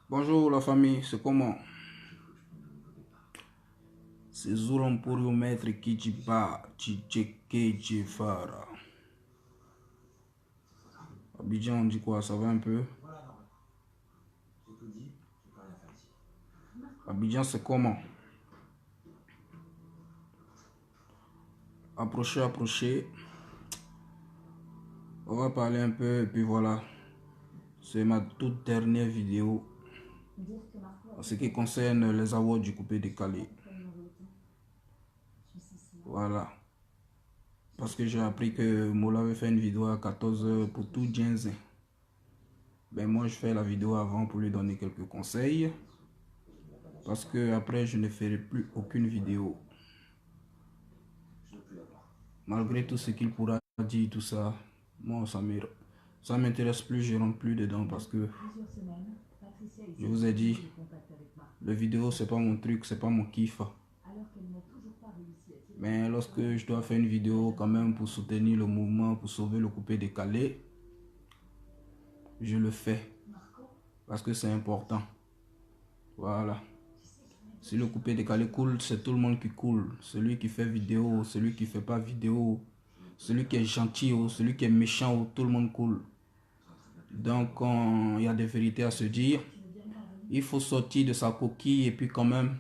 Bonjour la famille, c'est comment? C'est Zouram pour le maître Kijiba, Tchitcheke, Djefara. Abidjan, on dit quoi? Ça va un peu? Abidjan, c'est comment? Approchez, approchez. On va parler un peu et puis voilà. C'est ma toute dernière vidéo en ce qui concerne les avoirs du coupé décalé. Voilà. Parce que j'ai appris que Mola avait fait une vidéo à 14 h pour tout Djenzen. Ben moi je fais la vidéo avant pour lui donner quelques conseils. Parce que après je ne ferai plus aucune vidéo. Malgré tout ce qu'il pourra dire, tout ça, moi ça m'intéresse plus, je rentre plus dedans parce que je vous ai dit, la vidéo c'est pas mon truc, c'est pas mon kiff. Mais lorsque je dois faire une vidéo quand même pour soutenir le mouvement, pour sauver le coupé décalé, je le fais. Parce que c'est important. Voilà. Si le coupé décalé coule, c'est tout le monde qui coule. Celui qui fait vidéo, celui qui fait pas vidéo, celui qui est gentil ou celui qui est méchant, tout le monde coule. Donc il y a des vérités à se dire. Il faut sortir de sa coquille et puis quand même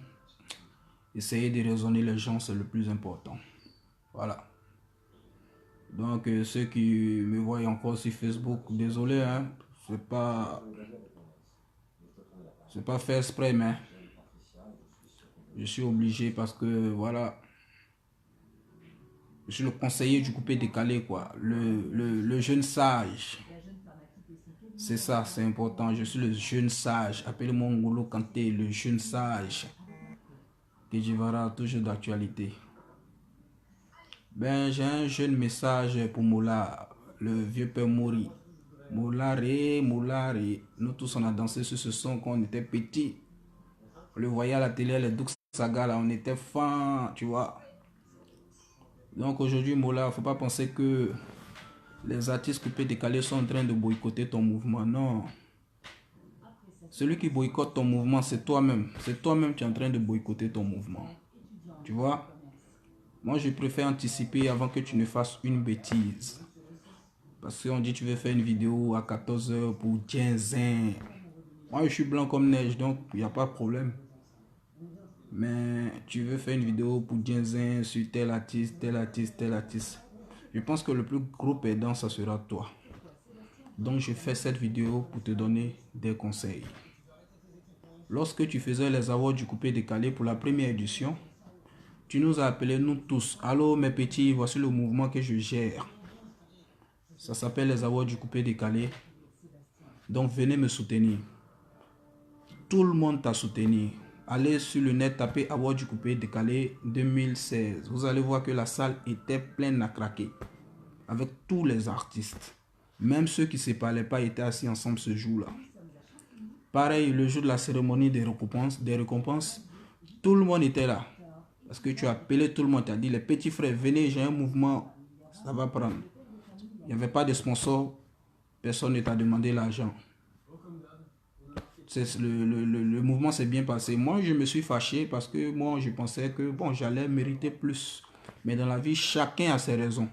essayer de raisonner les gens, c'est le plus important. Voilà. Donc ceux qui me voient encore sur Facebook, désolé, hein, c'est pas fait exprès, mais je suis obligé parce que voilà, je suis le conseiller du coupé décalé, quoi, le jeune sage. C'est ça, c'est important. Je suis le jeune sage. Appelez-moi Ngolo Kanté, le jeune sage. Que je verrai toujours d'actualité. Ben, j'ai un jeune message pour Moula, le vieux père Mori. Moulare, Moulare. Nous tous on a dansé sur ce son quand on était petits. On le voyait à la télé, les Doux Saga là, on était fans, tu vois. Donc aujourd'hui, Moula, faut pas penser que les artistes coupés décalés sont en train de boycotter ton mouvement. Non. Celui qui boycotte ton mouvement, c'est toi-même. C'est toi-même qui es en train de boycotter ton mouvement. Tu vois? Moi, je préfère anticiper avant que tu ne fasses une bêtise. Parce qu'on dit que tu veux faire une vidéo à 14 h pour Djenzen. Moi, je suis blanc comme neige, donc il n'y a pas de problème. Mais tu veux faire une vidéo pour Djenzen sur tel artiste, tel artiste, tel artiste. Je pense que le plus gros perdant, ça sera toi. Donc, je fais cette vidéo pour te donner des conseils. Lorsque tu faisais les avoirs du coupé décalé pour la première édition, tu nous as appelés, nous tous. Allô mes petits, voici le mouvement que je gère. Ça s'appelle les avoirs du coupé décalé. Donc venez me soutenir. Tout le monde t'a soutenu. Allez sur le net, tapez avoirs du coupé décalé 2016. Vous allez voir que la salle était pleine à craquer. Avec tous les artistes. Même ceux qui ne se parlaient pas étaient assis ensemble ce jour-là. Pareil, le jour de la cérémonie des récompenses, tout le monde était là. Parce que tu as appelé tout le monde, tu as dit les petits frères, venez, j'ai un mouvement, ça va prendre. Il n'y avait pas de sponsor, personne ne t'a demandé l'argent. Le mouvement s'est bien passé. Moi, je me suis fâché parce que moi, je pensais que bon, j'allais mériter plus. Mais dans la vie, chacun a ses raisons.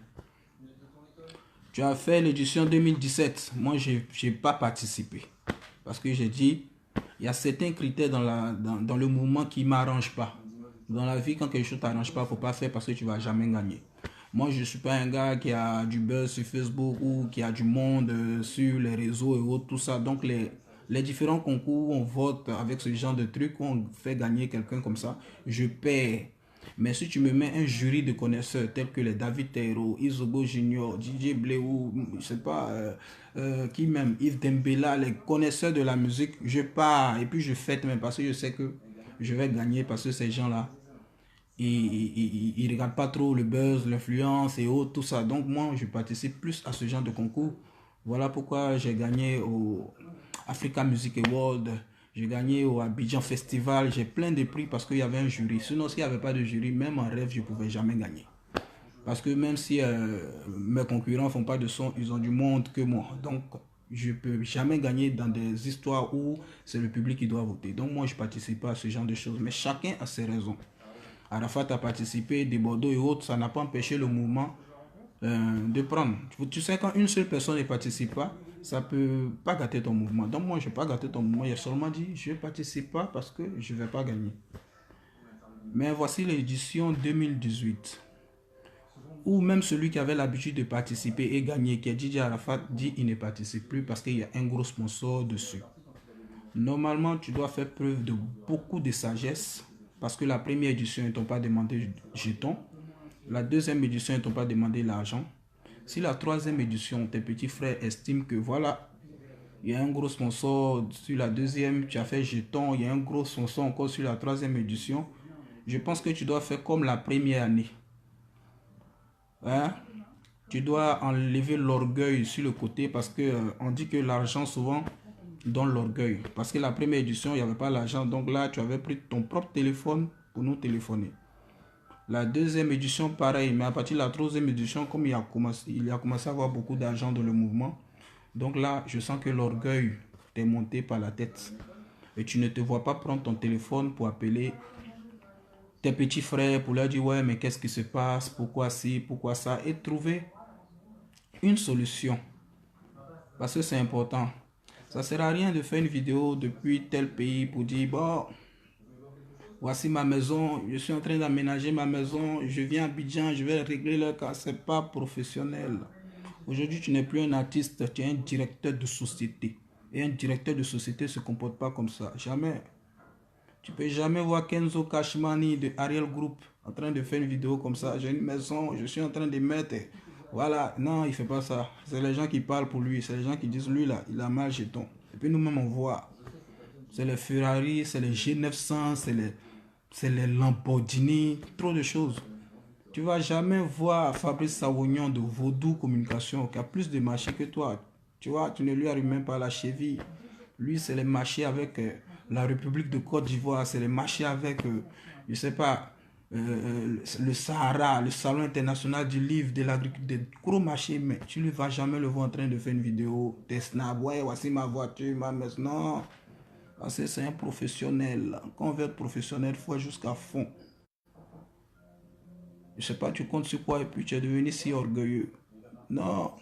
Tu as fait l'édition 2017. Moi, je n'ai pas participé. Parce que j'ai dit, il y a certains critères dans le mouvement qui ne m'arrangent pas. Dans la vie, quand quelque chose ne t'arrange pas, il ne faut pas faire parce que tu ne vas jamais gagner. Moi, je ne suis pas un gars qui a du buzz sur Facebook ou qui a du monde sur les réseaux et autres, tout ça. Donc, les différents concours où on vote avec ce genre de trucs, où on fait gagner quelqu'un comme ça, je perds. Mais si tu me mets un jury de connaisseurs tels que les David Terro, Isobo Junior, DJ Bléou, je sais pas, qui même, Yves Dembella, les connaisseurs de la musique, je pars et puis je fête même parce que je sais que je vais gagner parce que ces gens-là, ils ne regardent pas trop le buzz, l'influence et autres, tout ça. Donc moi, je participe plus à ce genre de concours. Voilà pourquoi j'ai gagné au Africa Music Award. J'ai gagné au Abidjan Festival. J'ai plein de prix parce qu'il y avait un jury. Sinon, s'il n'y avait pas de jury, même en rêve, je ne pouvais jamais gagner. Parce que même si mes concurrents ne font pas de son, ils ont du monde que moi. Donc, je ne peux jamais gagner dans des histoires où c'est le public qui doit voter. Donc, moi, je ne participe pas à ce genre de choses. Mais chacun a ses raisons. Arafat a participé, des Bordeaux et autres, ça n'a pas empêché le mouvement de prendre. Tu sais, quand une seule personne ne participe pas, ça ne peut pas gâter ton mouvement. Donc, moi, je ne vais pas gâter ton mouvement. Il a seulement dit, je ne participe pas parce que je ne vais pas gagner. Mais voici l'édition 2018. Ou même celui qui avait l'habitude de participer et gagner, qui est Didier Arafat, dit qu'il ne participe plus parce qu'il y a un gros sponsor dessus. Normalement, tu dois faire preuve de beaucoup de sagesse parce que la première édition, ils ne t'ont pas demandé jetons. La deuxième édition, ils ne t'ont pas demandé l'argent. Si la troisième édition, tes petits frères estiment que voilà, il y a un gros sponsor sur la deuxième, tu as fait jeton, il y a un gros sponsor encore sur la troisième édition, je pense que tu dois faire comme la première année. Hein? Tu dois enlever l'orgueil sur le côté parce que on dit que l'argent souvent donne l'orgueil. Parce que la première édition, il n'y avait pas l'argent. Donc là, tu avais pris ton propre téléphone pour nous téléphoner. La deuxième édition, pareil. Mais à partir de la troisième édition, comme il a commencé à avoir beaucoup d'argent dans le mouvement, donc là, je sens que l'orgueil t'est monté par la tête. Et tu ne te vois pas prendre ton téléphone pour appeler tes petits frères, pour leur dire, ouais, mais qu'est-ce qui se passe, pourquoi ci, pourquoi ça, et trouver une solution. Parce que c'est important. Ça ne sert à rien de faire une vidéo depuis tel pays pour dire, bon, voici ma maison, je suis en train d'aménager ma maison, je viens à Abidjan, je vais régler le cas. Ce n'est pas professionnel. Aujourd'hui, tu n'es plus un artiste, tu es un directeur de société. Et un directeur de société ne se comporte pas comme ça. Jamais. Tu peux jamais voir Kenzo Kashmani de Ariel Group en train de faire une vidéo comme ça. J'ai une maison, je suis en train de mettre. Voilà, non, il fait pas ça. C'est les gens qui parlent pour lui. C'est les gens qui disent lui là, il a mal jeton. Et puis nous-mêmes on voit. C'est les Ferrari, c'est les G900, c'est les Lamborghini, trop de choses. Tu vas jamais voir Fabrice Savognon de Vaudou Communication qui a plus de marché que toi. Tu vois, tu ne lui arrives même pas à la cheville. Lui, c'est les marchés avec la République de Côte d'Ivoire, c'est les marchés avec, je sais pas, le Sahara, le Salon international du livre, de l'agriculture, des gros marchés, mais tu ne vas jamais le voir en train de faire une vidéo, des snaps, ouais, voici ma voiture, ma maison. Non, parce que c'est un professionnel. Quand on veut être professionnel, il faut aller jusqu'à fond. Je sais pas, tu comptes sur quoi et puis tu es devenu si orgueilleux. Non.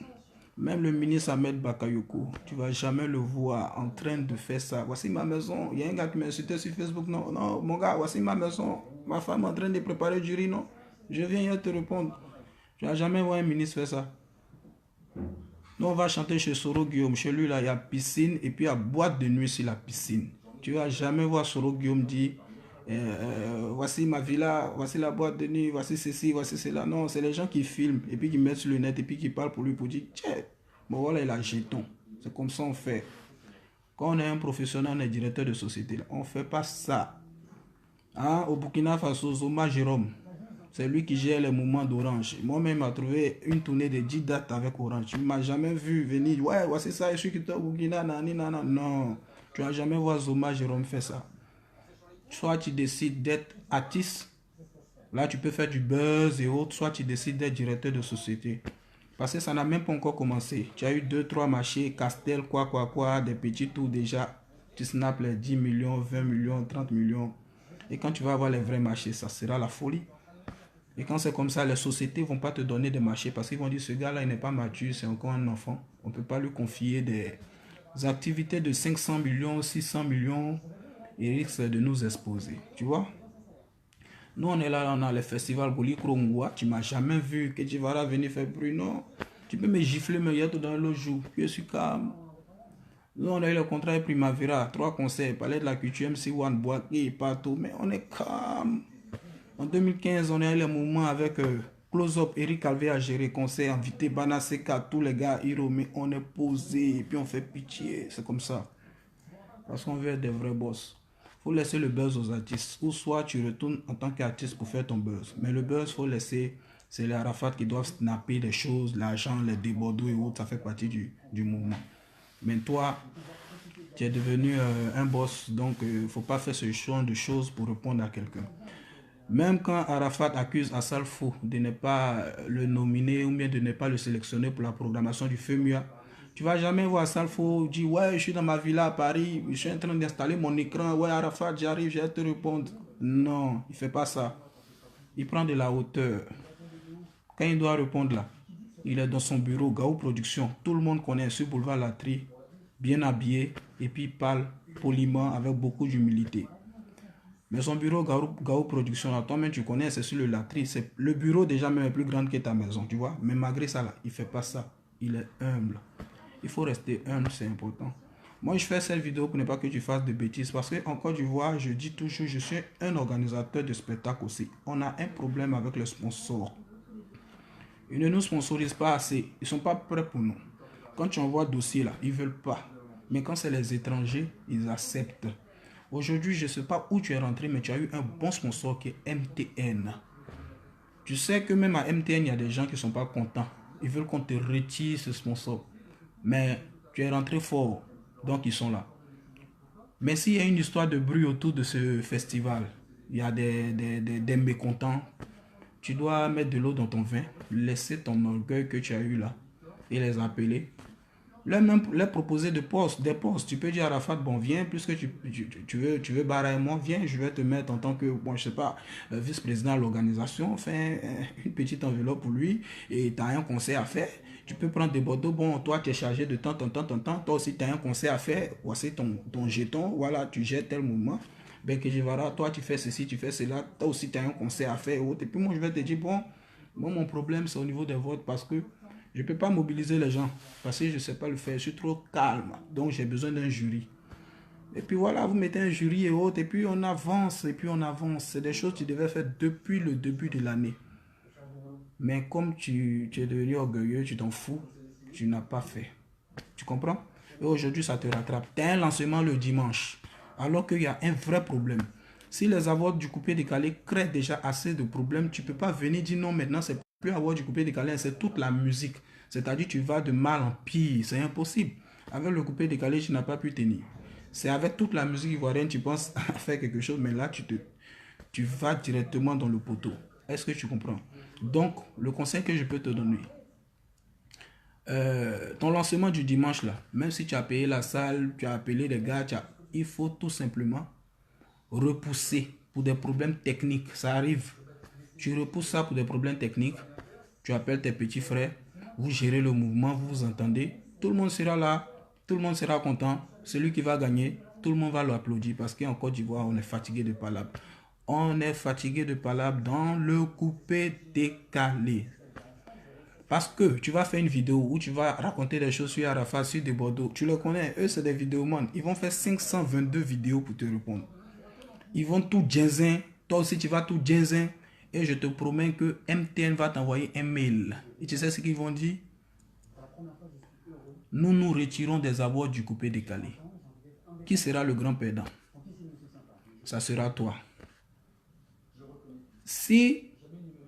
Même le ministre Ahmed Bakayoko, tu ne vas jamais le voir en train de faire ça. Voici ma maison. Il y a un gars qui m'a insulté sur Facebook. Non, non, mon gars, voici ma maison. Ma femme est en train de préparer du riz. Non, je viens te répondre. Tu ne vas jamais voir un ministre faire ça. Nous, on va chanter chez Soro Guillaume. Chez lui, là, il y a piscine et puis il y a boîte de nuit sur la piscine. Tu ne vas jamais voir Soro Guillaume dire voici ma villa, voici la boîte de nuit, voici ceci, voici cela. Non, c'est les gens qui filment et puis qui mettent sur le net et puis qui parlent pour lui pour dire tiens, bon voilà, il a jeton. C'est comme ça on fait. Quand on est un professionnel, on est directeur de société, on ne fait pas ça. Hein? Au Burkina Faso, Zoma Jérôme, c'est lui qui gère les mouvements d'Orange. Moi-même, j'ai trouvé une tournée de 10 dates avec Orange. Tu ne m'as jamais vu venir, ouais, voici ça, je suis qui au Burkina, nani, nana. Non, tu ne vas jamais voir Zoma Jérôme faire ça. Soit tu décides d'être artiste, là tu peux faire du buzz et autres, soit tu décides d'être directeur de société. Parce que ça n'a même pas encore commencé. Tu as eu 2-3 marchés, Castel, quoi, des petits tours déjà. Tu snaps les 10 millions, 20 millions, 30 millions. Et quand tu vas avoir les vrais marchés, ça sera la folie. Et quand c'est comme ça, les sociétés ne vont pas te donner des marchés parce qu'ils vont dire ce gars-là, il n'est pas mature, c'est encore un enfant. On ne peut pas lui confier des activités de 500 millions, 600 millions. Il risque de nous exposer, tu vois. Nous, on est là, on a le festival Goli Krongwa. Tu m'as jamais vu que tu vas venir faire bruit, non. Tu peux me gifler, me y dans le jour. Je suis calme. Nous, on a eu le contrat Primavera, 3 concerts, Palais de la Culture, MC1, Boaké, partout. Mais on est calme. En 2015, on a eu le mouvement avec Close Up, Eric Calvé a géré concert, invité Banaseka, tous les gars, Hiro, mais on est posé, et puis on fait pitié. C'est comme ça. Parce qu'on veut être des vrais boss. Faut laisser le buzz aux artistes. Ou soit tu retournes en tant qu'artiste pour faire ton buzz. Mais le buzz, faut laisser. C'est les Arafat qui doivent snapper des choses, l'argent, les débordeaux et autres. Ça fait partie du mouvement. Mais toi, tu es devenu un boss. Donc, il ne faut pas faire ce genre de choses pour répondre à quelqu'un. Même quand Arafat accuse Assal Fou de ne pas le nominer ou bien de ne pas le sélectionner pour la programmation du FEMUA, tu vas jamais voir Assal Fou dire ouais, je suis dans ma villa à Paris, je suis en train d'installer mon écran, ouais Arafat, j'arrive, je vais te répondre. Non, il fait pas ça. Il prend de la hauteur. Quand il doit répondre là, il est dans son bureau, Gao Production. Tout le monde connaît ce boulevard Latry, bien habillé, et puis il parle poliment avec beaucoup d'humilité. Mais son bureau Gao Production, là, toi-même tu connais, c'est sur le Latry. Le bureau déjà même est plus grand que ta maison, tu vois. Mais malgré ça, là, il ne fait pas ça. Il est humble. Il faut rester humble, c'est important. Moi, je fais cette vidéo pour ne pas que tu fasses de bêtises. Parce que en Côte d'Ivoire, je dis toujours, je suis un organisateur de spectacle aussi. On a un problème avec les sponsors. Ils ne nous sponsorisent pas assez. Ils ne sont pas prêts pour nous. Quand tu envoies dossier là, ils ne veulent pas. Mais quand c'est les étrangers, ils acceptent. Aujourd'hui, je ne sais pas où tu es rentré, mais tu as eu un bon sponsor qui est MTN. Tu sais que même à MTN, il y a des gens qui ne sont pas contents. Ils veulent qu'on te retire ce sponsor. Mais tu es rentré fort. Donc, ils sont là. Mais s'il y a une histoire de bruit autour de ce festival, il y a des mécontents, tu dois mettre de l'eau dans ton vin, laisser ton orgueil que tu as eu là et les appeler. Leur proposer des postes. Tu peux dire à Rafat, bon, viens, puisque tu veux barrer moi, viens, je vais te mettre en tant que, bon, je sais pas, vice-président de l'organisation, fais une petite enveloppe pour lui et tu as un conseil à faire. Tu peux prendre des bordeaux, bon, toi, tu es chargé de temps, toi aussi, tu as un conseil à faire, voici ton jeton, voilà, tu gères tel mouvement. Ben, que je verrai, toi, tu fais ceci, tu fais cela, toi aussi, tu as un conseil à faire, et puis moi, je vais te dire, bon, mon problème, c'est au niveau des votes parce que je ne peux pas mobiliser les gens parce que je ne sais pas le faire. Je suis trop calme. Donc, j'ai besoin d'un jury. Et puis voilà, vous mettez un jury et autres. Et puis on avance. Et puis on avance. C'est des choses que tu devais faire depuis le début de l'année. Mais comme tu es devenu orgueilleux, tu t'en fous. Tu n'as pas fait. Tu comprends? Et aujourd'hui, ça te rattrape. Tu as un lancement le dimanche. Alors qu'il y a un vrai problème. Si les avoirs du coupé décalé créent déjà assez de problèmes, tu ne peux pas venir dire non, maintenant c'est plus avoir du coupé décalé, c'est toute la musique. C'est-à-dire tu vas de mal en pire, c'est impossible. Avec le coupé décalé, tu n'as pas pu tenir. C'est avec toute la musique ivoirienne, tu penses à faire quelque chose, mais là, tu vas directement dans le poteau. Est-ce que tu comprends? Donc, le conseil que je peux te donner, ton lancement du dimanche là, même si tu as payé la salle, tu as appelé les gars, il faut tout simplement repousser pour des problèmes techniques. Ça arrive. Tu repousses ça pour des problèmes techniques. Tu appelles tes petits frères. Vous gérez le mouvement, vous vous entendez. Tout le monde sera là. Tout le monde sera content. Celui qui va gagner, tout le monde va l'applaudir parce qu'en Côte d'Ivoire, on est fatigué de palabres. On est fatigué de palabres dans le coupé décalé. Parce que tu vas faire une vidéo où tu vas raconter des choses sur Arafat, sur des Bordeaux. Tu les connais, eux c'est des vidéomans. Ils vont faire 522 vidéos pour te répondre. Ils vont tout ginzin. Toi aussi tu vas tout ginzin. Et je te promets que MTN va t'envoyer un mail. Et tu sais ce qu'ils vont dire? Nous nous retirons des avoirs du coupé décalé. Qui sera le grand perdant? Ça sera toi. Si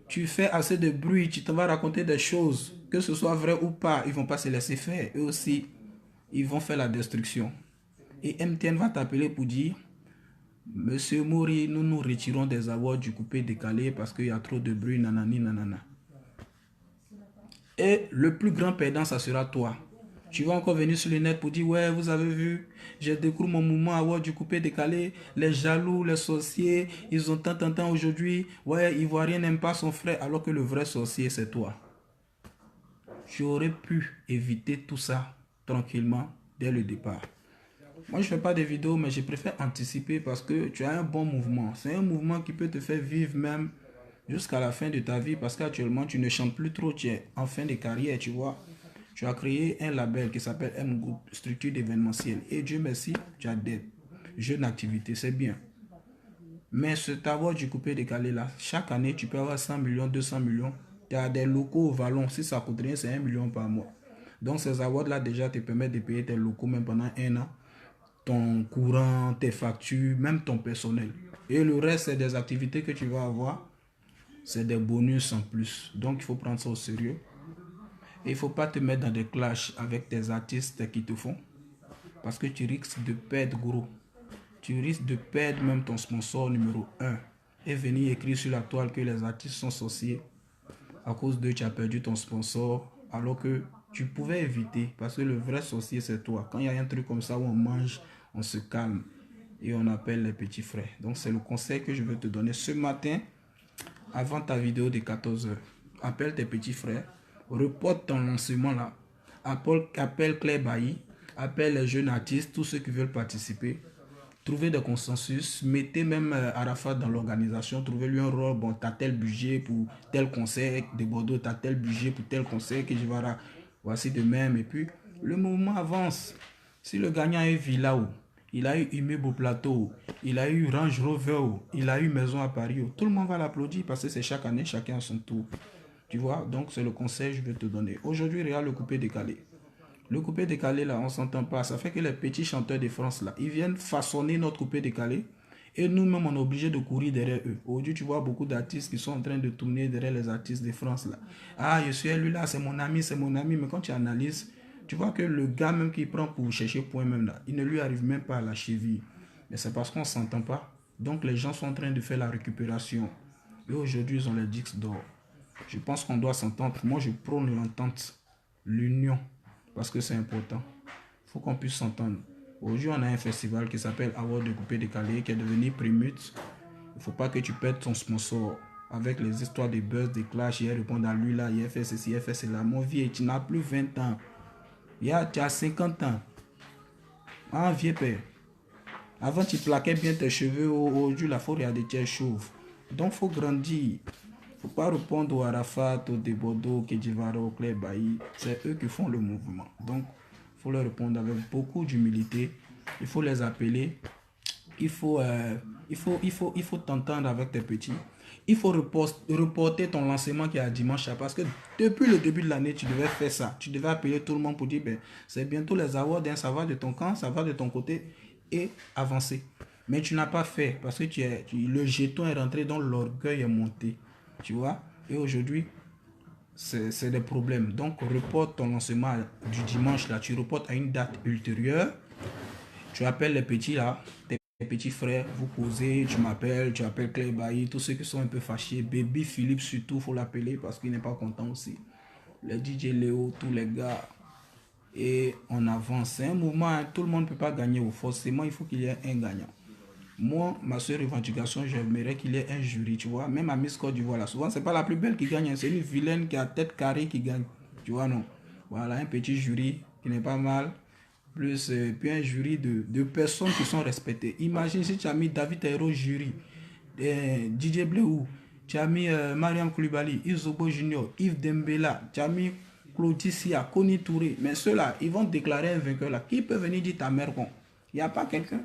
tu fais assez de bruit, tu te vas raconter des choses, que ce soit vrai ou pas, ils ne vont pas se laisser faire. Eux aussi, ils vont faire la destruction. Et MTN va t'appeler pour dire, Monsieur Mori, nous nous retirons des avoirs du coupé décalé parce qu'il y a trop de bruit, nanani, nanana. Et le plus grand perdant, ça sera toi. Tu vas encore venir sur le net pour dire, ouais, vous avez vu, j'ai découvert mon mouvement à avoir du coupé décalé, les jaloux, les sorciers, ils ont tant aujourd'hui, ouais, Ivoirien n'aime pas son frère, alors que le vrai sorcier, c'est toi. Tu aurais pu éviter tout ça tranquillement dès le départ. Moi, je ne fais pas de vidéos, mais je préfère anticiper parce que tu as un bon mouvement. C'est un mouvement qui peut te faire vivre même jusqu'à la fin de ta vie parce qu'actuellement, tu ne chantes plus trop, tu es en fin de carrière, tu vois. Tu as créé un label qui s'appelle M-Group, structure d'événementiel. Et Dieu merci, tu as des jeunes activités, c'est bien. Mais ce avoir du coupé décalé là, chaque année, tu peux avoir 100 millions, 200 millions. Tu as des locaux au Vallon, si ça coûte rien, c'est 1 million par mois. Donc ces avoirs là déjà te permettent de payer tes locaux même pendant un an. Ton courant, tes factures, même ton personnel. Et le reste, c'est des activités que tu vas avoir. C'est des bonus en plus. Donc, il faut prendre ça au sérieux. Et il ne faut pas te mettre dans des clashs avec tes artistes qui te font. Parce que tu risques de perdre gros. Tu risques de perdre même ton sponsor numéro 1. et venir écrire sur la toile que les artistes sont sorciers. À cause d'eux, tu as perdu ton sponsor, alors que tu pouvais éviter, parce que le vrai sorcier, c'est toi. Quand il y a un truc comme ça où on mange, on se calme et on appelle les petits frères. Donc, c'est le conseil que je veux te donner ce matin, avant ta vidéo de 14 heures. Appelle tes petits frères, reporte ton lancement là, appelle Claire Bailly, appelle les jeunes artistes, tous ceux qui veulent participer. Trouvez des consensus, mettez même Arafat dans l'organisation, trouvez-lui un rôle, bon, tu as tel budget pour tel concert de Bordeaux, tu as tel budget pour tel concert que je verrai, voici de même, et puis le mouvement avance. Si le gagnant est Villa, il a eu immeuble au plateau, il a eu Range Rover, il a eu maison à Paris, tout le monde va l'applaudir parce que c'est chaque année, chacun à son tour. Tu vois, donc c'est le conseil que je vais te donner. Aujourd'hui, regarde le coupé décalé. Le coupé décalé là, on s'entend pas. Ça fait que les petits chanteurs de France là, ils viennent façonner notre coupé décalé. Et nous-mêmes, on est obligé de courir derrière eux. Aujourd'hui, tu vois beaucoup d'artistes qui sont en train de tourner derrière les artistes de France là. Ah, je suis lui là, c'est mon ami, c'est mon ami. Mais quand tu analyses, tu vois que le gars même qui prend pour chercher point même là, il ne lui arrive même pas à la cheville. Mais c'est parce qu'on ne s'entend pas. Donc les gens sont en train de faire la récupération. Et aujourd'hui, ils ont les disques d'or. Je pense qu'on doit s'entendre. Moi, je prône l'entente, l'union. Parce que c'est important. Il faut qu'on puisse s'entendre. Aujourd'hui, on a un festival qui s'appelle Award de coupé décalé, qui est devenu Primute. Il ne faut pas que tu perdes ton sponsor avec les histoires de buzz, de clash. Il répond à lui là, il a fait ceci, il a fait cela. Mon vieux, tu n'as plus 20 ans. Tu as 50 ans. Ah, vieux père. Avant, tu plaquais bien tes cheveux. Aujourd'hui, la forêt a des tiers chauves. Donc, il faut grandir. Il ne faut pas répondre au Arafat, au Debodo, au Kedjivaro, au Claire Bailly. C'est eux qui font le mouvement. Donc, il faut leur répondre avec beaucoup d'humilité. Il faut les appeler. Il faut t'entendre avec tes petits. Il faut reporter ton lancement qui est à dimanche. Parce que depuis le début de l'année, tu devais faire ça. Tu devais appeler tout le monde pour dire, ben, c'est bientôt les awards, hein, ça va de ton camp, ça va de ton côté. Et avancer. Mais tu n'as pas fait parce que le jeton est rentré, donc l'orgueil est monté. Tu vois? Et aujourd'hui, c'est des problèmes. Donc, reporte ton lancement du dimanche là. Tu reportes à une date ultérieure. Tu appelles les petits là, tes petits frères, vous posez, tu m'appelles, tu appelles Claire Bailly, tous ceux qui sont un peu fâchés. Baby Philippe surtout, il faut l'appeler parce qu'il n'est pas content aussi. Le DJ Léo, tous les gars. Et on avance. C'est un mouvement, hein. Tout le monde ne peut pas gagner. Forcément, il faut qu'il y ait un gagnant. Moi, ma seule revendication, j'aimerais qu'il y ait un jury, tu vois. Même à Miss Côte d'Ivoire, là, souvent, c'est pas la plus belle qui gagne. C'est une vilaine qui a tête carrée qui gagne. Tu vois, non. Voilà, un petit jury qui n'est pas mal. Plus, puis un jury de personnes qui sont respectées. Imagine si tu as mis David Hero jury, DJ Bleu, tu as mis Mariam Koulibaly, Isobo Junior, Yves Dembela, tu as mis Claudicia, Koni Touré. Mais ceux-là, ils vont déclarer un vainqueur là. Qui peut venir dire ta mère con? Il n'y a pas quelqu'un.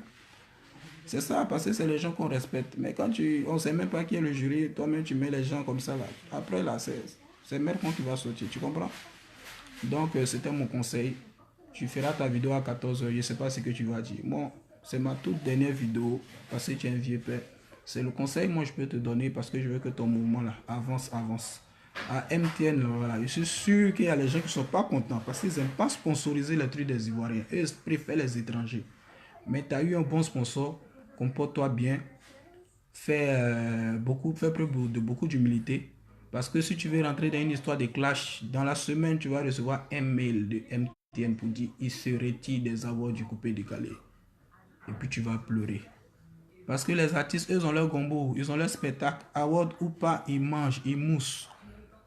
C'est ça, parce que c'est les gens qu'on respecte. Mais quand on ne sait même pas qui est le jury, toi-même tu mets les gens comme ça là. Après là, c'est Mercon qui va sortir, tu comprends? Donc c'était mon conseil. Tu feras ta vidéo à 14 heures, je ne sais pas ce que tu vas dire. Moi, c'est ma toute dernière vidéo, parce que tu es un vieux père. C'est le conseil que moi je peux te donner parce que je veux que ton mouvement là avance. À MTN, voilà, je suis sûr qu'il y a les gens qui ne sont pas contents parce qu'ils n'aiment pas sponsoriser les trucs des Ivoiriens. Eux, ils préfèrent les étrangers. Mais tu as eu un bon sponsor, comporte-toi bien, fais preuve de beaucoup d'humilité. Parce que si tu veux rentrer dans une histoire de clash, dans la semaine, tu vas recevoir un mail de MTN pour dire il se retire des avoirs du coupé décalé. Et puis tu vas pleurer. Parce que les artistes, eux, ont leur gombo, ils ont leur spectacle. Award ou pas, ils mangent, ils moussent.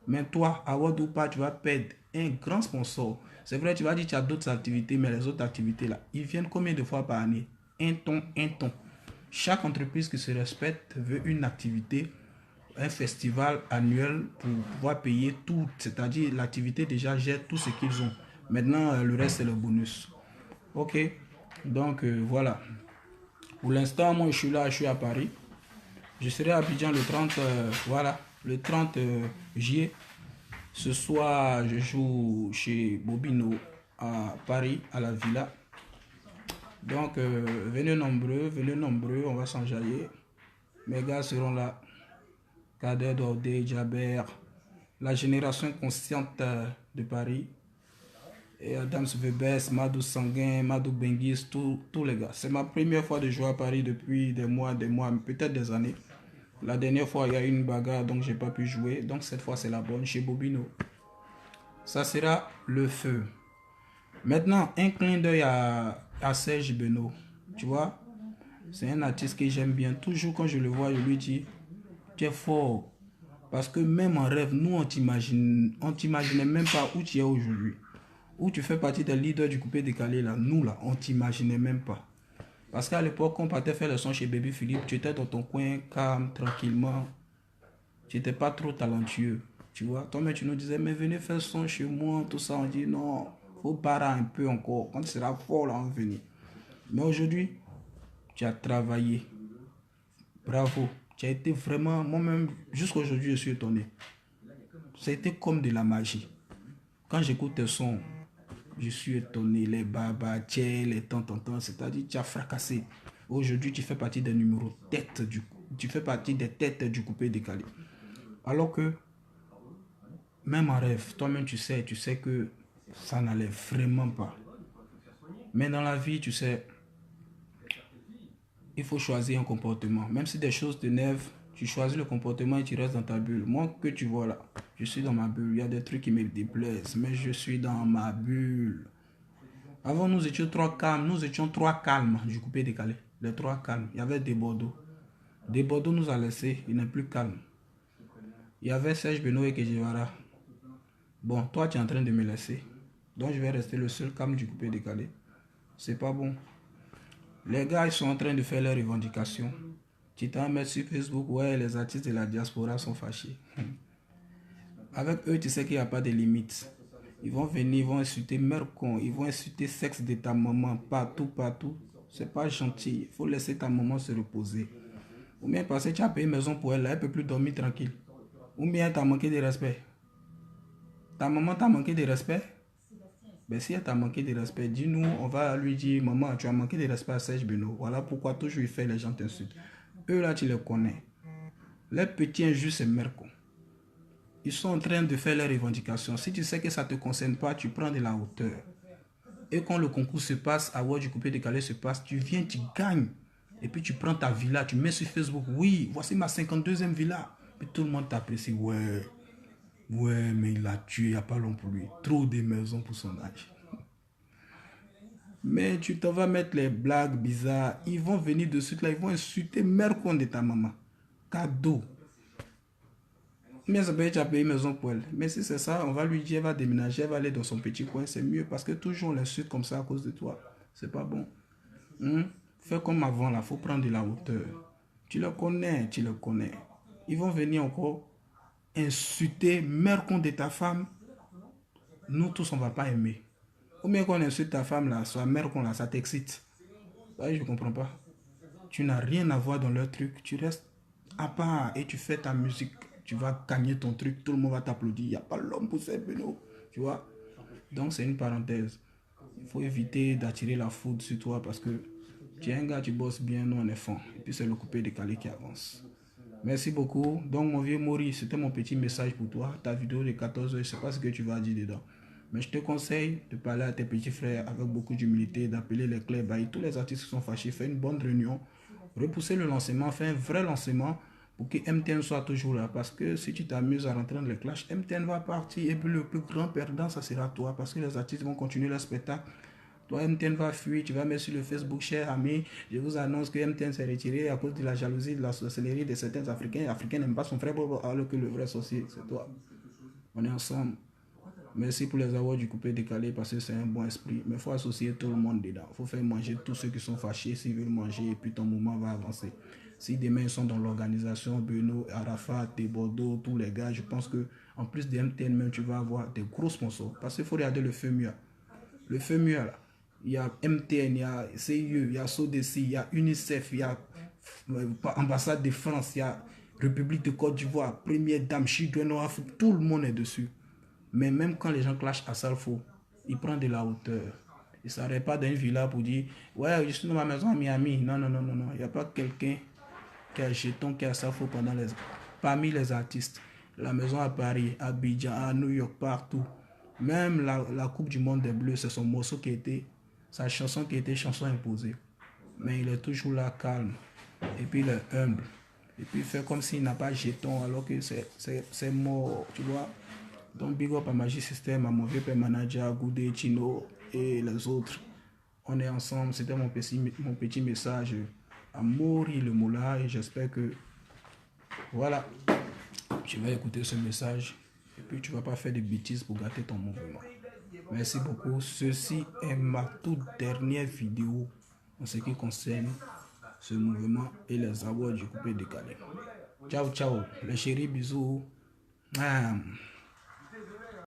Mais toi, award ou pas, tu vas perdre un grand sponsor. C'est vrai, tu vas dire que tu as d'autres activités, mais les autres activités là, ils viennent combien de fois par année? Un ton. Chaque entreprise qui se respecte veut une activité, un festival annuel pour pouvoir payer tout. C'est-à-dire l'activité déjà gère tout ce qu'ils ont. Maintenant, le reste, c'est le bonus. Ok, donc voilà. Pour l'instant, moi, je suis là, je suis à Paris. Je serai à Abidjan le 30, voilà, le 30 juillet. Ce soir, je joue chez Bobino à Paris, à la Villa. Donc, venez nombreux, on va s'enjailler. Mes gars seront là. Kader Dordé, Jaber, la génération consciente de Paris. Et Adams Vebes, Madou Sanguin, Madou Benguis, tous les gars. C'est ma première fois de jouer à Paris depuis des mois, peut-être des années. La dernière fois, il y a eu une bagarre, donc j'ai pas pu jouer. Donc cette fois, c'est la bonne chez Bobino. Ça sera le feu. Maintenant, un clin d'œil à Serge Beno. Tu vois, c'est un artiste que j'aime bien. Toujours quand je le vois, je lui dis, tu es fort. Parce que même en rêve, nous, on t'imaginait même pas où tu es aujourd'hui. Où tu fais partie des leaders du coupé décalé là. Nous là, on t'imaginait même pas. Parce qu'à l'époque, quand on partait faire le son chez Baby Philippe, tu étais dans ton coin, calme, tranquillement. Tu n'étais pas trop talentueux. Tu vois, toi-même, tu nous disais, mais venez faire le son chez moi, tout ça. On dit, non, faut barrer un peu encore. Quand tu seras fort là, on va venir. Mais aujourd'hui, tu as travaillé. Bravo. Tu as été vraiment, moi-même, jusqu'à aujourd'hui, je suis étonné. C'était comme de la magie. Quand j'écoute tes sons, je suis étonné. Les babas, les tantantans, c'est-à-dire tu as fracassé. Aujourd'hui, tu fais partie des numéros tête du tu fais partie des têtes du coupé décalé. Alors que, même en rêve, toi-même tu sais que ça n'allait vraiment pas. Mais dans la vie, tu sais, il faut choisir un comportement. Même si des choses t'énervent, tu choisis le comportement et tu restes dans ta bulle. Moi, que tu vois là, je suis dans ma bulle. Il y a des trucs qui me déplaisent, mais je suis dans ma bulle. Avant, nous étions trois calmes du coupé décalé. Les trois calmes. Il y avait des Bordeaux. Des Bordeaux nous a laissé, il n'est plus calme. Il y avait Serge Beno et Kejivara. Bon, toi, tu es en train de me laisser. Donc, je vais rester le seul calme du coupé décalé. C'est pas bon. Les gars, ils sont en train de faire leurs revendications. Tu t'en mets sur Facebook, ouais, les artistes de la diaspora sont fâchés. Avec eux, tu sais qu'il n'y a pas de limites. Ils vont venir, ils vont insulter Mercon, ils vont insulter sexe de ta maman, partout, partout. C'est pas gentil. Il faut laisser ta maman se reposer. Ou bien parce que tu as payé maison pour elle, elle ne peut plus dormir tranquille. Ou bien elle t'a manqué de respect. Ta maman t'a manqué de respect. Ben si elle t'a manqué de respect, dis-nous, on va lui dire, maman, tu as manqué de respect à Serge Beno. Voilà pourquoi toujours il fait, les gens t'insultent. Eux là, tu les connais. Les petits injustes, c'est Mercon. Ils sont en train de faire leurs revendications. Si tu sais que ça ne te concerne pas, tu prends de la hauteur. Et quand le concours se passe, à Word du coupé décalé se passe, tu viens, tu gagnes. Et puis tu prends ta villa, tu mets sur Facebook, oui, voici ma 52e villa. Puis tout le monde t'apprécie, ouais, ouais, mais il a tué, il n'y a pas long pour lui. Trop de maisons pour son âge. Mais tu t'en vas mettre les blagues bizarres, ils vont venir de suite là, ils vont insulter Mercon de ta maman. Cadeau. Mais ça peut être payé maison pour elle. Mais si c'est ça, on va lui dire, elle va déménager, elle va aller dans son petit coin, c'est mieux. Parce que toujours on l'insulte comme ça à cause de toi. C'est pas bon. Fais comme avant là, faut prendre de la hauteur. Tu le connais, tu le connais. Ils vont venir encore insulter Mercon de ta femme. Nous tous, on va pas aimer. Ou bien qu'on insulte ta femme là, soit Mercon là, ça t'excite. Ça, je comprends pas. Tu n'as rien à voir dans leur truc. Tu restes à part et tu fais ta musique. Tu vas gagner ton truc. Tout le monde va t'applaudir. Il n'y a pas l'homme pour ces Beno. Tu vois. Donc c'est une parenthèse. Il faut éviter d'attirer la foudre sur toi parce que tu es un gars, tu bosses bien, nous on est fond. Et puis c'est le coupé décalé qui avance. Merci beaucoup. Donc mon vieux Maurice, c'était mon petit message pour toi. Ta vidéo de 14 heures, je ne sais pas ce que tu vas dire dedans. Mais je te conseille de parler à tes petits frères avec beaucoup d'humilité, d'appeler les clés baillis. Tous les artistes qui sont fâchés, fais une bonne réunion. Repousser le lancement, fais un vrai lancement pour que MTN soit toujours là. Parce que si tu t'amuses à rentrer dans les clashs, MTN va partir et puis le plus grand perdant, ça sera toi. Parce que les artistes vont continuer leur spectacle. Toi, MTN va fuir, tu vas mettre sur le Facebook, cher ami, je vous annonce que MTN s'est retiré à cause de la jalousie, de la sorcellerie de certains Africains. Les Africains n'aiment pas son frère, alors que le vrai sorcier, c'est toi. On est ensemble. Merci pour les avoir du coupé décalé parce que c'est un bon esprit. Mais il faut associer tout le monde dedans. Il faut faire manger tous ceux qui sont fâchés s'ils veulent manger et puis ton mouvement va avancer. Si demain ils sont dans l'organisation, Beno, Arafat, Bordeaux, tous les gars, je pense que en plus de MTN même, tu vas avoir des gros sponsors. Parce qu'il faut regarder le feu mieux. Le feu mieux là. Il y a MTN, il y a CIE, il y a SODECI, il y a UNICEF, il y a Ambassade de France, il y a République de Côte d'Ivoire, Première Dame, Children of Africa, tout le monde est dessus. Mais même quand les gens clashent à Salfo, ils prennent de la hauteur. Ils ne s'arrêtent pas dans une villa pour dire ouais, je suis dans ma maison à Miami. Non, non, non, non, non. Il n'y a pas quelqu'un qui a jeton qui a Salfo parmi les artistes. La maison à Paris, à Abidjan, à New York, partout. Même la Coupe du Monde des Bleus, c'est son morceau qui était, sa chanson qui était chanson imposée. Mais il est toujours là, calme. Et puis il est humble. et puis faire comme s'il n'a pas jeton alors que c'est mort, tu vois. Donc big up à Magic System, à mon vieux père manager, Goudé, Chino et les autres. On est ensemble, c'était mon petit message à Mori le Moula et j'espère que voilà, tu vas écouter ce message et puis tu vas pas faire de bêtises pour gâter ton mouvement. Merci beaucoup. Ceci est ma toute dernière vidéo en ce qui concerne ce mouvement et les avoirs du coupé décalé. Ciao, ciao. Les chéris, bisous.